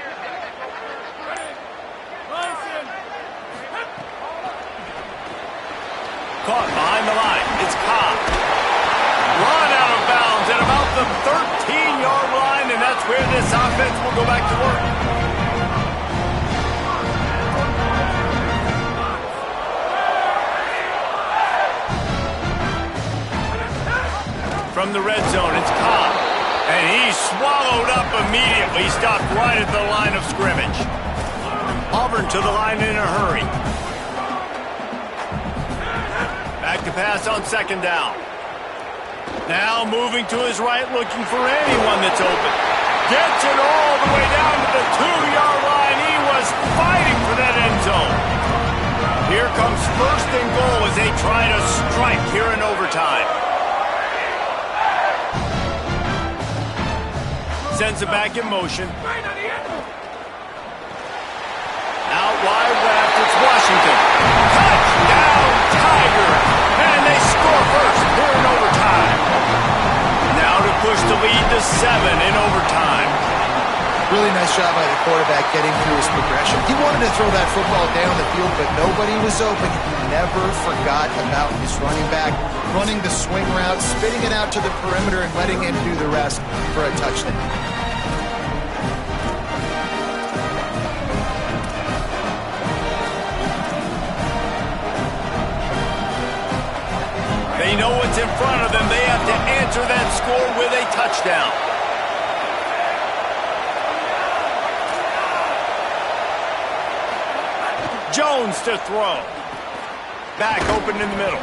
Caught behind the line. It's Cobb. Run out of bounds at about the 13-yard line, and that's where this offense will go back to work. From the red zone, it's Cobb. And he's swallowed up immediately, stopped right at the line of scrimmage. Auburn to the line in a hurry. Back to pass on 2nd down. Now moving to his right, looking for anyone that's open. Gets it all the way down to the 2-yard line. He was fighting for that end zone. Here comes 1st and goal as they try to strike here in overtime. Sends it back in motion. Out wide left, it's Washington. Touchdown, Tigers! And they score first here in overtime. Now to push the lead to 7 in overtime. Really nice job by the quarterback getting through his progression. He wanted to throw that football down the field, but nobody was open. He never forgot about his running back, running the swing route, spitting it out to the perimeter, and letting him do the rest for a touchdown. They know what's in front of them. They have to answer that score with a touchdown. Jones to throw. Back open in the middle.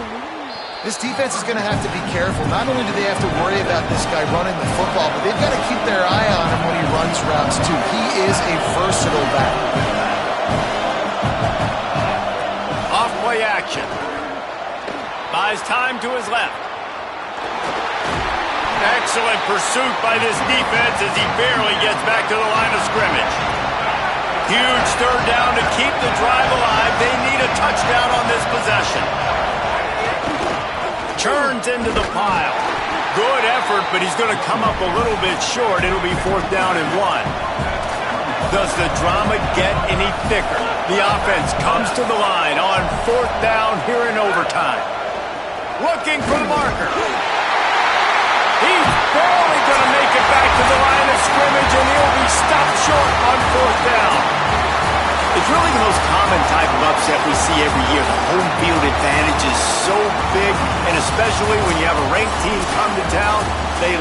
This defense is going to have to be careful. Not only do they have to worry about this guy running the football, but they've got to keep their eye on him when he runs routes, too. He is a versatile back. Off play action. Buys time to his left. Excellent pursuit by this defense as he barely gets back to the line of scrimmage. Huge 3rd down to keep the drive alive. They need a touchdown on this possession. possession. Turns into the pile. Good effort, but he's going to come up a little bit short. It'll be 4th down and 1. Does the drama get any thicker? The offense comes to the line on 4th down here in overtime. Looking for the marker. He's barely going to make it back to the line of scrimmage, and he'll be stopped short on 4th down. It's really the most common type of upset we see every year. The home field advantage is so big, and especially when you have a ranked team come to town, they